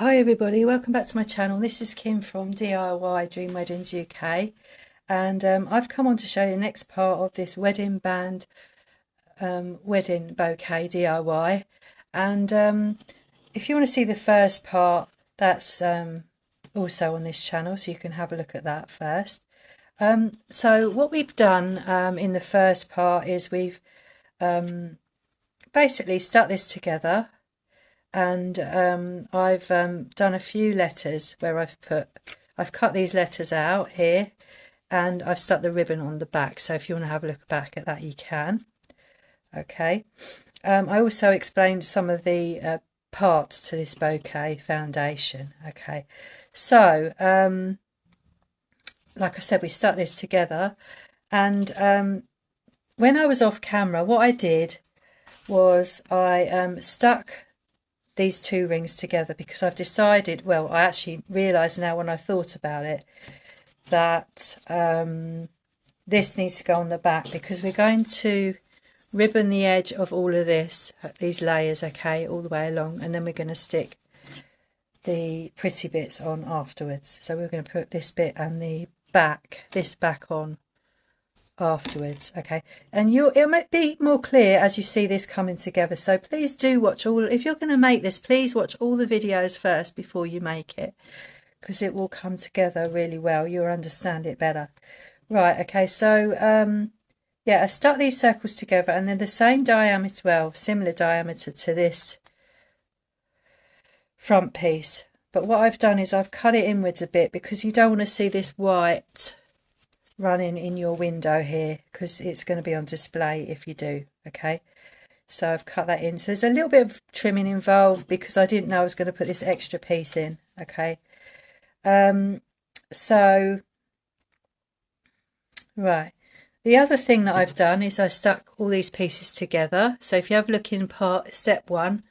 Hi everybody, welcome back to my channel. This is Kim from DIY Dream Weddings UK, and I've come on to show you the next part of this wedding band wedding bouquet DIY. And if you want to see the first part, that's also on this channel, so you can have a look at that first. So what we've done in the first part is we've basically stuck this together. And I've done a few letters where I've cut these letters out here, and I've stuck the ribbon on the back, so if you want to have a look back at that you can. Okay, I also explained some of the parts to this bouquet foundation. Okay, so like I said, we stuck this together, and when I was off camera, what I did was I stuck these two rings together because I've decided, well, I actually realised now when I thought about it that this needs to go on the back, because we're going to ribbon the edge of all of these layers, okay, all the way along, and then we're going to stick the pretty bits on afterwards. So we're going to put this bit and this back on afterwards, okay, and it might be more clear as you see this coming together. So please do watch if you're going to make this, please watch all the videos first before you make it, because it will come together really well. You'll understand it better. Right, okay, so yeah, I stuck these circles together, and then the same diameter, well, similar diameter to this front piece, but what I've done is I've cut it inwards a bit, because you don't want to see this white running in your window here, because it's going to be on display if you do. Okay, so I've cut that in. So there's a little bit of trimming involved because I didn't know I was going to put this extra piece in. Okay, so right, the other thing that I've done is I stuck all these pieces together. So if you have a look in step one,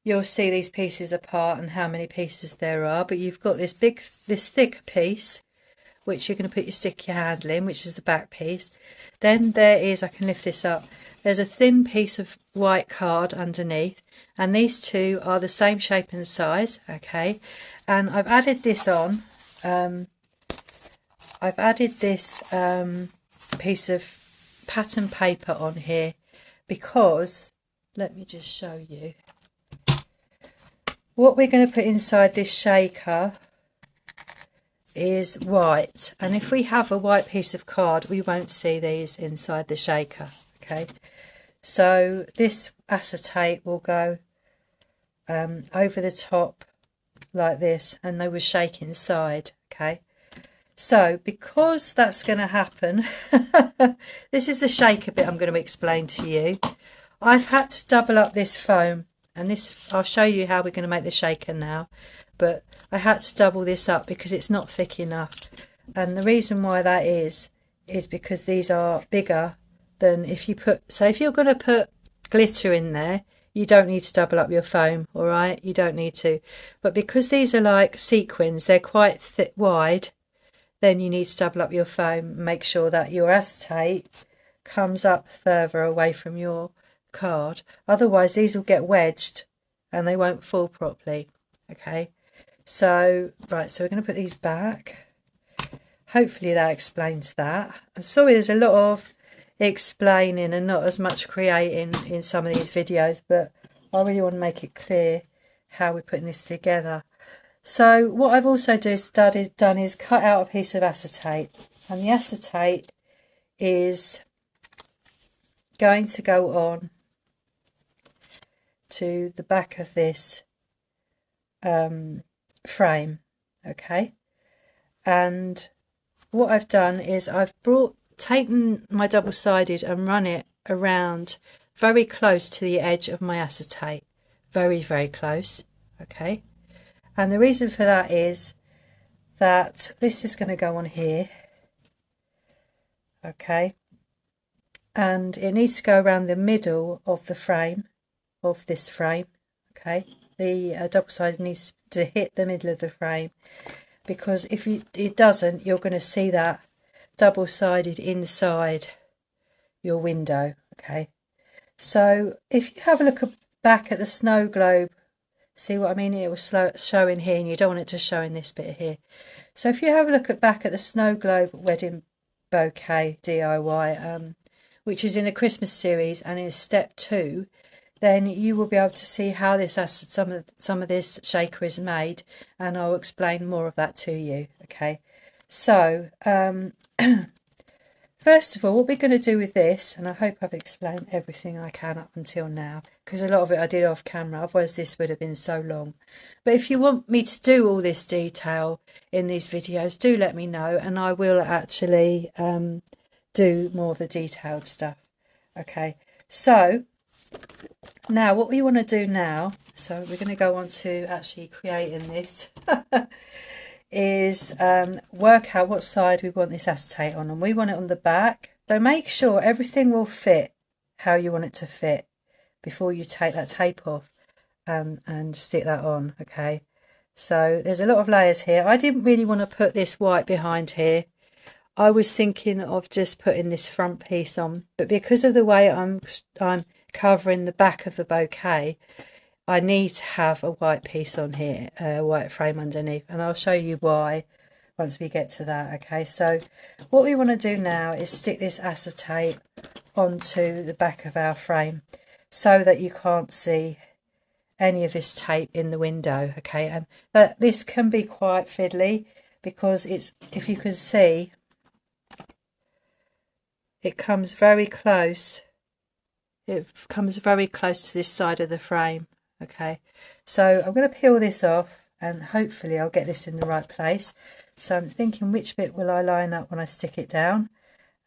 you'll see these pieces apart and how many pieces there are, but you've got this thick piece which you're going to stick your handle in, which is the back piece. Then there is, I can lift this up, there's a thin piece of white card underneath, and these two are the same shape and size. Okay, and I've added this on. I've added this piece of pattern paper on here because, let me just show you what we're going to put inside this shaker is white, and if we have a white piece of card we won't see these inside the shaker. Okay, so this acetate will go over the top like this, and they will shake inside. Okay, so because that's going to happen this is the shaker bit I'm going to explain to you. I've had to double up this foam, and this, I'll show you how we're going to make the shaker now, but I had to double this up because it's not thick enough. And the reason why that is because these are bigger than if you're going to put glitter in there, you don't need to double up your foam, all right, you don't need to. But because these are like sequins, they're quite wide, then you need to double up your foam. Make sure that your acetate comes up further away from your card, otherwise these will get wedged and they won't fall properly. Okay, so right, so we're going to put these back. Hopefully that explains that. I'm sorry there's a lot of explaining and not as much creating in some of these videos, but I really want to make it clear how we're putting this together. So what I've also done is cut out a piece of acetate, and the acetate is going to go on to the back of this frame. Okay, and what I've done is I've taken my double-sided and run it around very close to the edge of my acetate, very close. Okay, and the reason for that is that this is going to go on here. Okay, and it needs to go around the middle of the frame, of this frame. Okay, the double-sided needs to hit the middle of the frame, because if it doesn't, you're going to see that double-sided inside your window. Okay, so if you have a look back at the snow globe See what I mean? It will show in here, and you don't want it to show in this bit here. So if you have a look back at the Snow Globe Wedding Bouquet DIY, which is in the Christmas series and is step 2, then you will be able to see how this some of this shaker is made, and I'll explain more of that to you. Okay, so first of all, what we're going to do with this, and I hope I've explained everything I can up until now, because a lot of it I did off camera, otherwise this would have been so long. But if you want me to do all this detail in these videos, do let me know, and I will actually do more of the detailed stuff. Okay, so now what we want to do now, so we're going to go on to actually creating this, is work out what side we want this acetate on, and we want it on the back. So make sure everything will fit how you want it to fit before you take that tape off and stick that on. Okay, so there's a lot of layers here. I didn't really want to put this white behind here. I was thinking of just putting this front piece on, but because of the way I'm covering the back of the bouquet, I need to have a white piece on here, a white frame underneath, and I'll show you why once we get to that. Okay, so what we want to do now is stick this acetate onto the back of our frame so that you can't see any of this tape in the window. Okay, and this can be quite fiddly because it's, if you can see, it comes very close. It comes very close to this side of the frame. Okay, so I'm going to peel this off and hopefully I'll get this in the right place. So I'm thinking, which bit will I line up when I stick it down?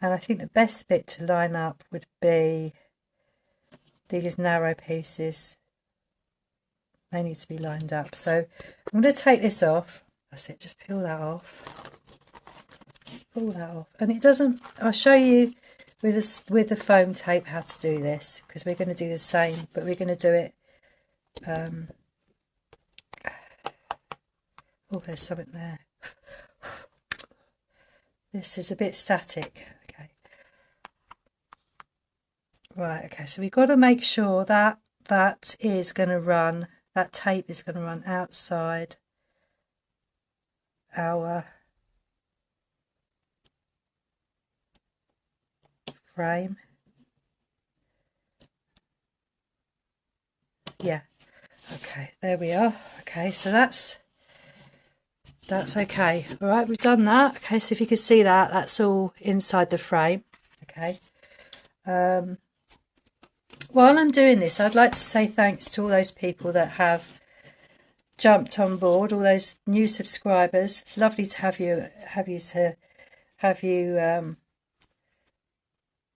And I think the best bit to line up would be these narrow pieces. They need to be lined up. So I'm going to take this off. That's it, just peel that off. Just pull that off. And it doesn't, I'll show you with the foam tape how to do this, because we're going to do the same, but we're going to do it oh, there's something there. This is a bit static. Okay, right, okay, so we've got to make sure that that is going to run, that tape is going to run outside our frame. Yeah, okay, there we are. Okay, so that's okay. All right, we've done that. Okay, so if you can see that, that's all inside the frame. Okay, while I'm doing this, I'd like to say thanks to all those people that have jumped on board, all those new subscribers. It's lovely to have you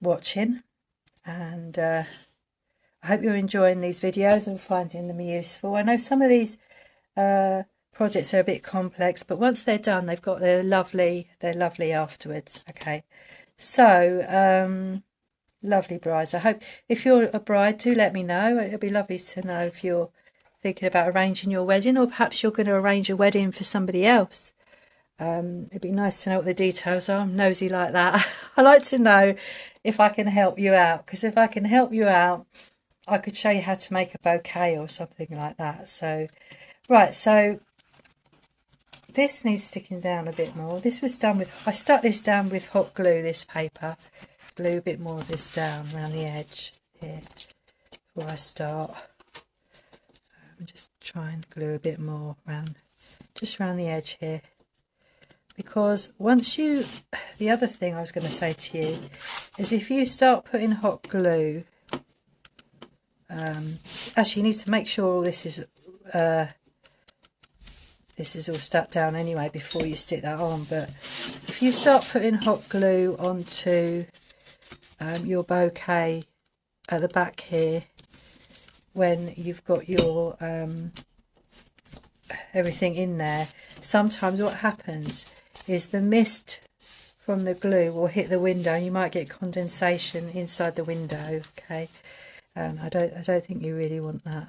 watching, and I hope you're enjoying these videos and finding them useful. I know some of these projects are a bit complex, but once they're done, they've got they're lovely afterwards. Okay, so lovely brides. I hope if you're a bride, do let me know. It'd be lovely to know if you're thinking about arranging your wedding, or perhaps you're going to arrange a wedding for somebody else. It'd be nice to know what the details are. I'm nosy like that. I like to know if I can help you out, because if I can help you out, I could show you how to make a bouquet or something like that. So, right, so this needs sticking down a bit more. This was done with, I stuck this down with hot glue, this paper. Glue a bit more of this down around the edge here before I start. Just try and glue a bit more around, just around the edge here. Because once you, the other thing I was going to say to you is if you start putting hot glue, actually you need to make sure all this is all stuck down anyway before you stick that on. But if you start putting hot glue onto your bouquet at the back here, when you've got your everything in there, sometimes what happens is the mist from the glue will hit the window and you might get condensation inside the window. Okay, I don't think you really want that.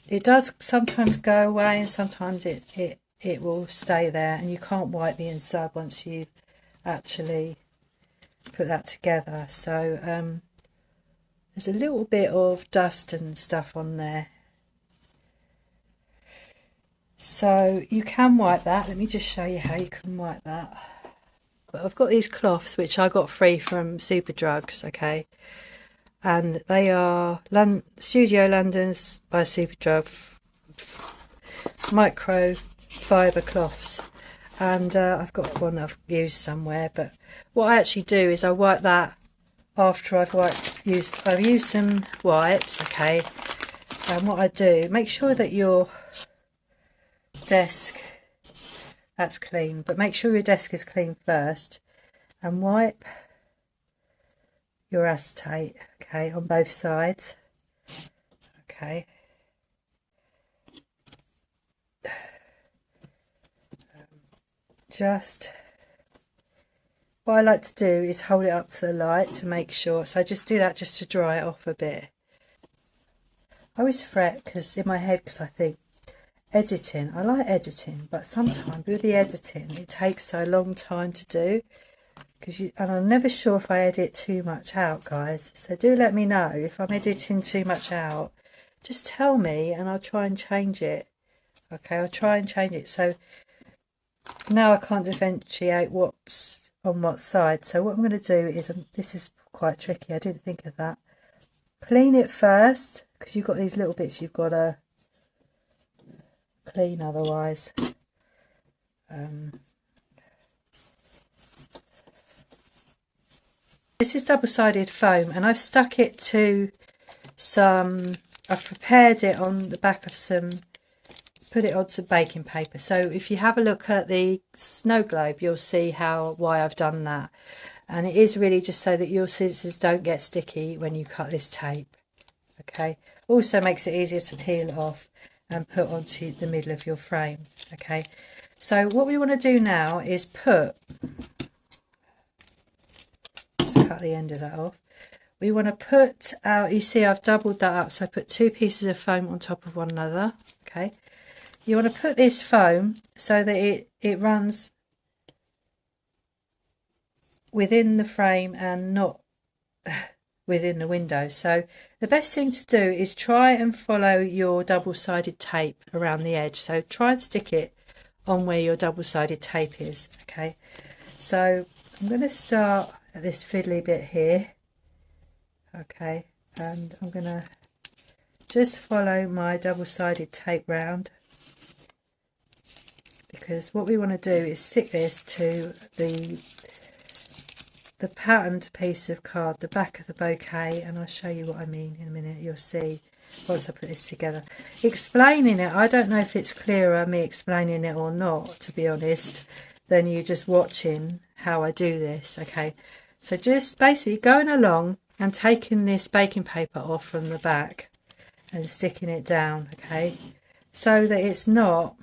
It does sometimes go away and sometimes it will stay there, and you can't wipe the inside once you've actually put that together. So there's a little bit of dust and stuff on there. So you can wipe that. Let me just show you how you can wipe that. But I've got these cloths which I got free from Superdrugs, okay, and they are Studio London's by Superdrug microfiber cloths, and I've got one I've used somewhere. But what I actually do is I wipe that after I've used some wipes, okay. And what I do, make sure that your desk, that's clean, but make sure your desk is clean first, and wipe your acetate, okay, on both sides, okay. Just what I like to do is hold it up to the light to make sure, so I just do that just to dry it off a bit. I always fret because in my head, because I think editing, I like editing, but sometimes with the editing it takes so long time to do, and I'm never sure if I edit too much out, guys, so do let me know if I'm editing too much out. Just tell me and I'll try and change it, okay. I'll try and change it. So now I can't differentiate what's on what side, so what I'm going to do is, this is quite tricky, I didn't think of that, clean it first, because you've got these little bits you've got to clean otherwise. This is double-sided foam, and I've stuck it to some, I've prepared it on the back of put it on some baking paper. So if you have a look at the snow globe, you'll see why I've done that. And it is really just so that your scissors don't get sticky when you cut this tape, okay. Also makes it easier to peel it off and put onto the middle of your frame, okay. So what we want to do now is just cut the end of that off. We want to put out, you see I've doubled that up, so I put 2 pieces of foam on top of one another, okay. You want to put this foam so that it runs within the frame and not within the window. So the best thing to do is try and follow your double-sided tape around the edge. So try and stick it on where your double-sided tape is, okay. So I'm going to start at this fiddly bit here, okay, and I'm going to just follow my double-sided tape round, because what we want to do is stick this to the patterned piece of card, the back of the bouquet, and I'll show you what I mean in a minute. You'll see once I put this together. Explaining it, I don't know if it's clearer me explaining it or not, to be honest, than you just watching how I do this, okay. So just basically going along and taking this baking paper off from the back and sticking it down, okay, so that it's not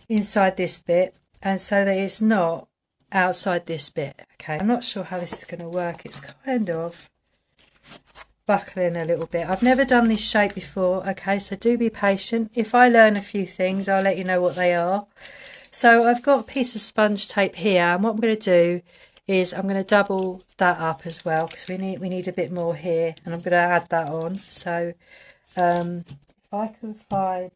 inside this bit, and so that it's not outside this bit, okay. I'm not sure how this is going to work. It's kind of buckling a little bit. I've never done this shape before, okay, so do be patient. If I learn a few things, I'll let you know what they are. So I've got a piece of sponge tape here, and what I'm going to do is I'm going to double that up as well, because we need a bit more here, and I'm going to add that on. So if I can find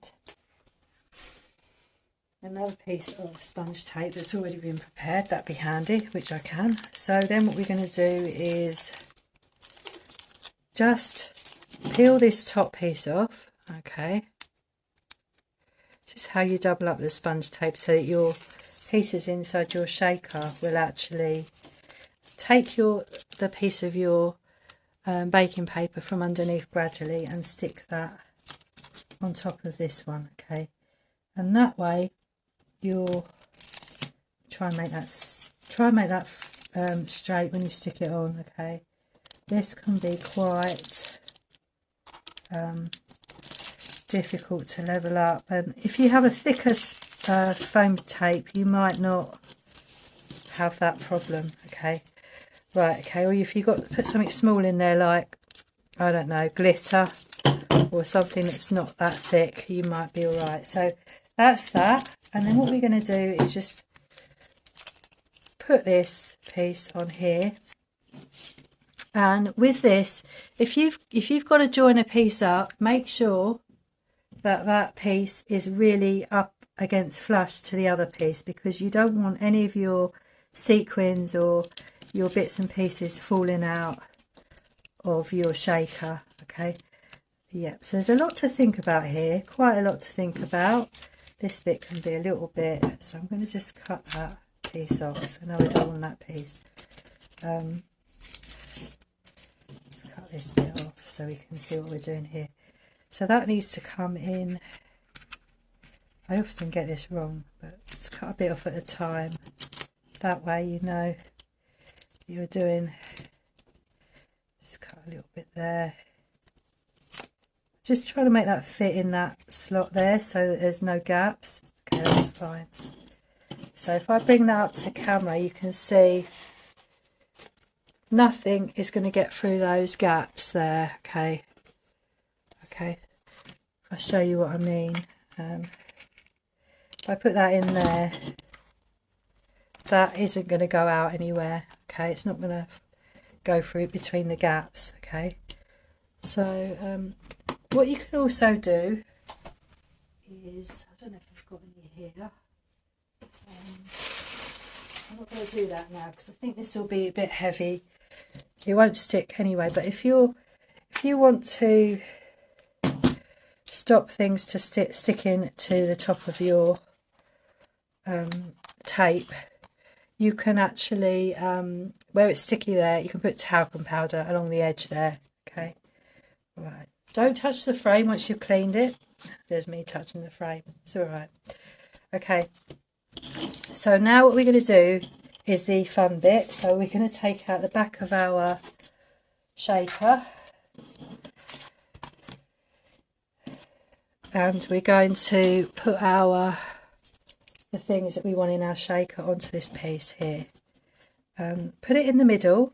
another piece of sponge tape that's already been prepared, that'd be handy, which I can. So then what we're going to do is just peel this top piece off, okay. This is how you double up the sponge tape, so that your pieces inside your shaker will actually take the piece of your baking paper from underneath gradually and stick that on top of this one, okay. And that way you'll try and make that straight when you stick it on, okay. This can be quite difficult to level up, and if you have a thicker foam tape you might not have that problem, okay. Right, okay, or if you've got to put something small in there, like, I don't know, glitter or something that's not that thick, you might be alright. So that's that. And then what we're going to do is just put this piece on here, and with this, if you've got to join a piece up, make sure that that piece is really up against flush to the other piece, because you don't want any of your sequins or your bits and pieces falling out of your shaker. Okay, yep, so there's a lot to think about here, quite a lot to think about. This bit can be a little bit, so I'm going to just cut that piece off, so now I don't want that piece. Let's cut this bit off so we can see what we're doing here. So that needs to come in. I often get this wrong, but let's cut a bit off at a time. That way you know you're doing. Just cut a little bit there. Just try to make that fit in that slot there so that there's no gaps. Okay, that's fine. So if I bring that up to the camera, you can see nothing is going to get through those gaps there. Okay, I'll show you what I mean. If I put that in there, that isn't going to go out anywhere. Okay, it's not going to go through between the gaps. Okay, so what you can also do is, I don't know if I've got any here. I'm not going to do that now because I think this will be a bit heavy. It won't stick anyway. But if you want to stop things to sticking to the top of your tape, you can actually, where it's sticky there, you can put talcum powder along the edge there. Okay, right. Don't touch the frame once you've cleaned it. There's me touching the frame. It's all right. Okay. So now what we're going to do is the fun bit. So we're going to take out the back of our shaker. And we're going to put the things that we want in our shaker onto this piece here. Put it in the middle.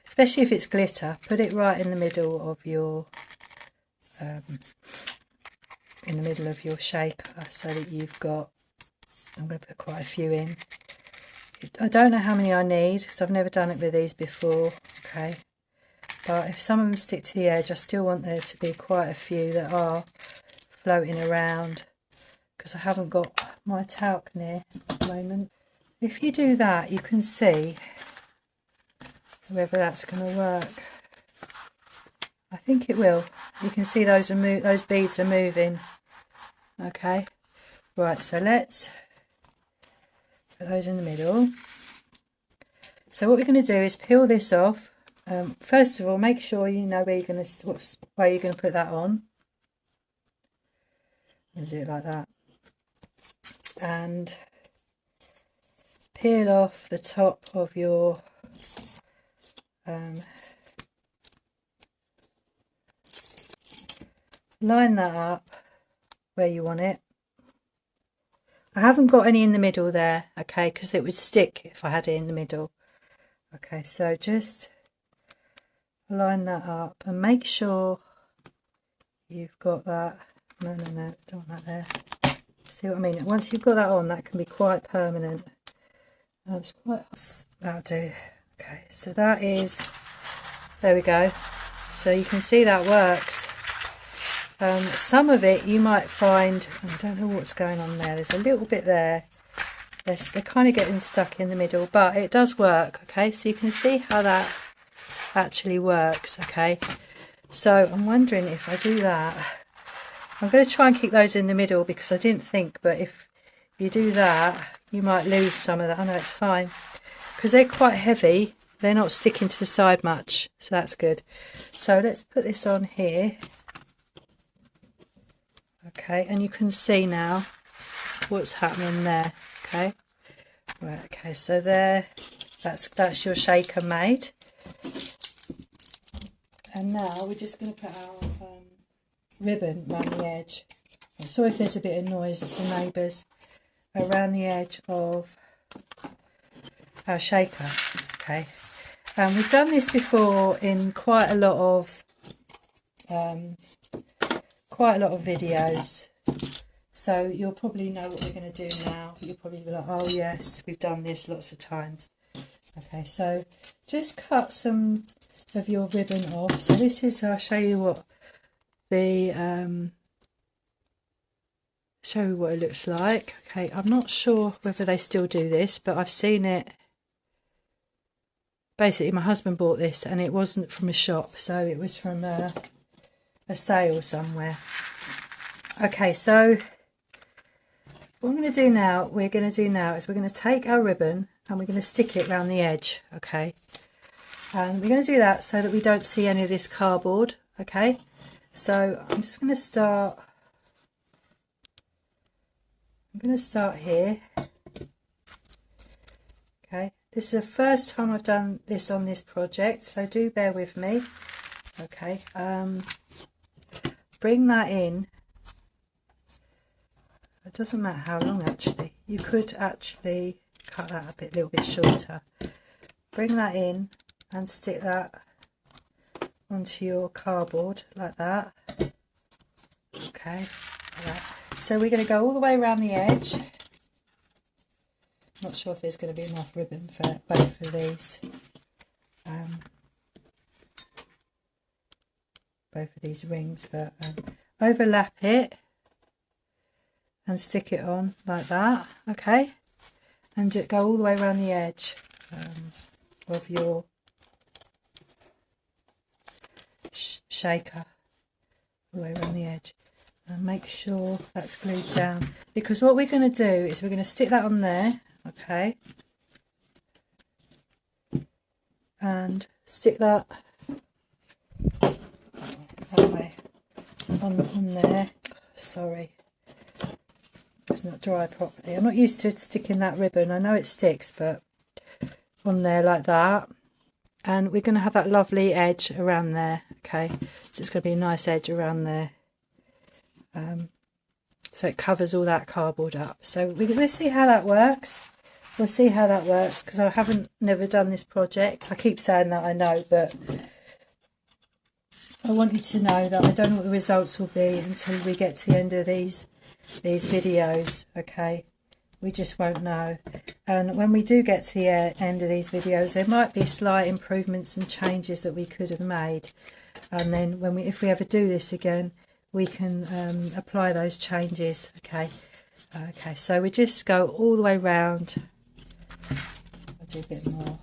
Especially if it's glitter, put it right in the middle of your shaker, so that you've got. I'm going to put quite a few in. I don't know how many I need because I've never done it with these before. Okay, but if some of them stick to the edge, I still want there to be quite a few that are floating around, because I haven't got my talc near at the moment. If you do that, you can see whether that's going to work. I think it will. You can see those beads are moving. Okay, right, so let's put those in the middle. So what we're going to do is peel this off. First of all, make sure you know where you're going to put that on. I'm going to do it like that. And peel off the top of your line that up where you want it. I haven't got any in the middle there, okay, because it would stick if I had it in the middle. Okay, so just line that up and make sure you've got that. No, don't want that there. See what I mean? Once you've got that on, that can be quite permanent. It's quite, that'll do. Okay, so that is, there we go. So you can see that works. Some of it you might find, I don't know what's going on there. There's a little bit there. They're kind of getting stuck in the middle, but it does work. Okay, so you can see how that actually works. Okay, so I'm wondering if I do that. I'm going to try and keep those in the middle because I didn't think, but if you do that, you might lose some of that. I know it's fine because they're quite heavy. They're not sticking to the side much, so that's good. So let's put this on here. Okay, and you can see now what's happening there. Okay, right. Okay, so there, that's your shaker made. And now we're just going to put our ribbon around the edge. I'm sorry if there's a bit of noise, it's the neighbours. Around the edge of our shaker. Okay, and we've done this before in quite a lot of videos, so you'll probably know what we're going to do now. You'll probably be like, oh yes, we've done this lots of times. Okay, so just cut some of your ribbon off. So this is, I'll show you what the show you what it looks like. Okay, I'm not sure whether they still do this, but I've seen it. Basically, my husband bought this and it wasn't from a shop, so it was from a sale somewhere. Okay, so what I'm going to do now, is we're going to take our ribbon and we're going to stick it around the edge, okay? And we're going to do that so that we don't see any of this cardboard, okay? So I'm just going to start, here, okay? This is the first time I've done this on this project, so do bear with me, okay? Bring that in. It doesn't matter how long, actually. You could actually cut that a little bit shorter. Bring that in and stick that onto your cardboard like that. Okay, like that. So we're going to go all the way around the edge. Not sure if there's going to be enough ribbon for both of these. Both of these rings, but overlap it and stick it on like that, okay? And go all the way around the edge of your shaker, all the way around the edge. And make sure that's glued down, because what we're going to do is we're going to stick that on there, okay? And stick that that way on there. Sorry, it's not dry properly. I'm not used to sticking that ribbon. I know it sticks, but on there like that. And we're going to have that lovely edge around there, okay? So it's going to be a nice edge around there. So it covers all that cardboard up. So we'll see how that works. We'll see how that works, because I never done this project. I keep saying that, I know, but I want you to know that I don't know what the results will be until we get to the end of these videos, okay? We just won't know. And when we do get to the end of these videos, there might be slight improvements and changes that we could have made. And then if we ever do this again, we can apply those changes, okay? Okay, so we just go all the way round. I'll do a bit more.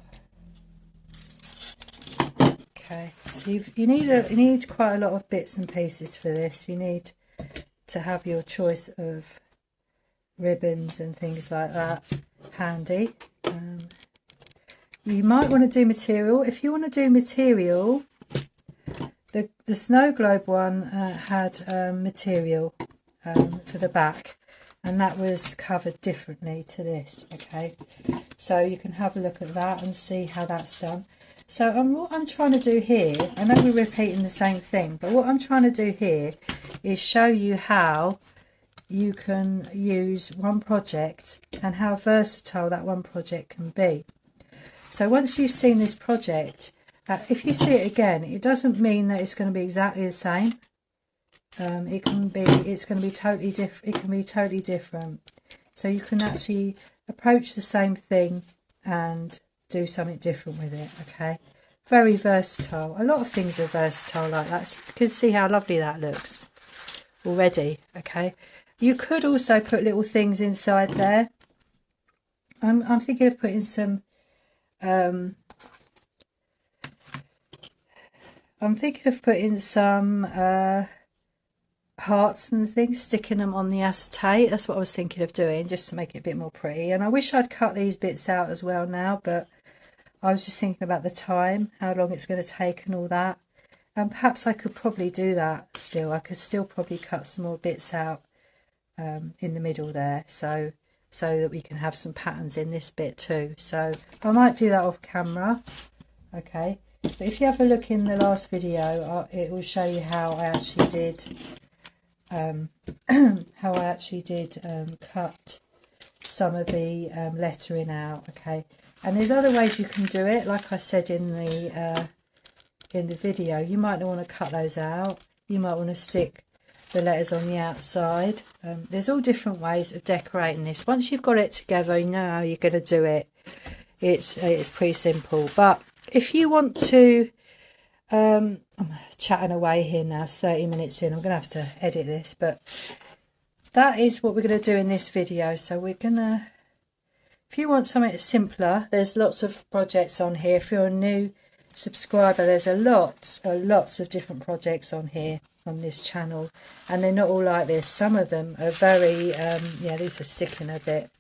Okay, so you need quite a lot of bits and pieces for this. You need to have your choice of ribbons and things like that handy. You might want to do material. If you want to do material, the snow globe one had material for the back, and that was covered differently to this, okay? So you can have a look at that and see how that's done. So what I'm trying to do here, I know we're repeating the same thing, but what I'm trying to do here is show you how you can use one project and how versatile that one project can be. So once you've seen this project, if you see it again, it doesn't mean that it's going to be exactly the same. It's going to be totally different. It can be totally different. So you can actually approach the same thing and do something different with it, okay? Very versatile. A lot of things are versatile like that. So you can see how lovely that looks already, okay? You could also put little things inside there. I'm thinking of putting some hearts and things, sticking them on the acetate. That's what I was thinking of doing, just to make it a bit more pretty. And I wish I'd cut these bits out as well now, but I was just thinking about the time, how long it's going to take and all that. And perhaps I could probably do that still. I could still probably cut some more bits out in the middle there, so that we can have some patterns in this bit too. So I might do that off camera, okay? But if you have a look in the last video, it will show you how I actually did cut some of the lettering out, okay? And there's other ways you can do it. Like I said in the video, you might not want to cut those out. You might want to stick the letters on the outside. There's all different ways of decorating this. Once you've got it together, you know how you're going to do it. It's pretty simple. But if you want to, I'm chatting away here now, it's 30 minutes in, I'm going to have to edit this, but that is what we're going to do in this video. So we're going to, if you want something simpler, there's lots of projects on here. If you're a new subscriber, there's lots of different projects on here on this channel, and they're not all like this. Some of them are very yeah, these are sticking a bit.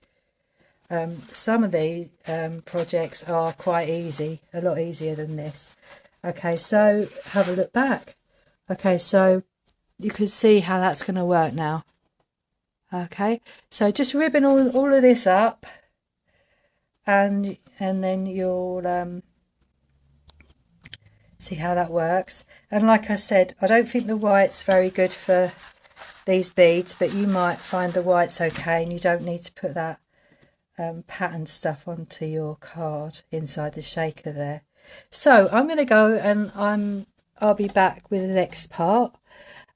Some of the projects are quite easy, a lot easier than this. Okay, so have a look back. Okay, so you can see how that's going to work now. Okay, so just ribbon all of this up, and then you'll see how that works. And like I said, I don't think the white's very good for these beads, but you might find the white's okay, and you don't need to put that pattern stuff onto your card inside the shaker there. So I'm going to go, and I'll be back with the next part,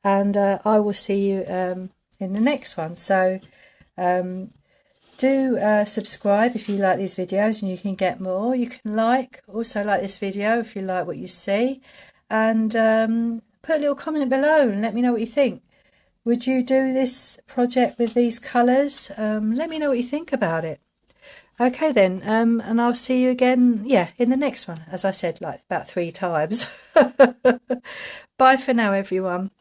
and I will see you in the next one. So do subscribe if you like these videos, and you can get more. You can also like this video if you like what you see, and put a little comment below and let me know what you think. Would you do this project with these colours? Let me know what you think about it. Okay then, and I'll see you again, yeah, in the next one, as I said, like about 3 times. Bye for now, everyone.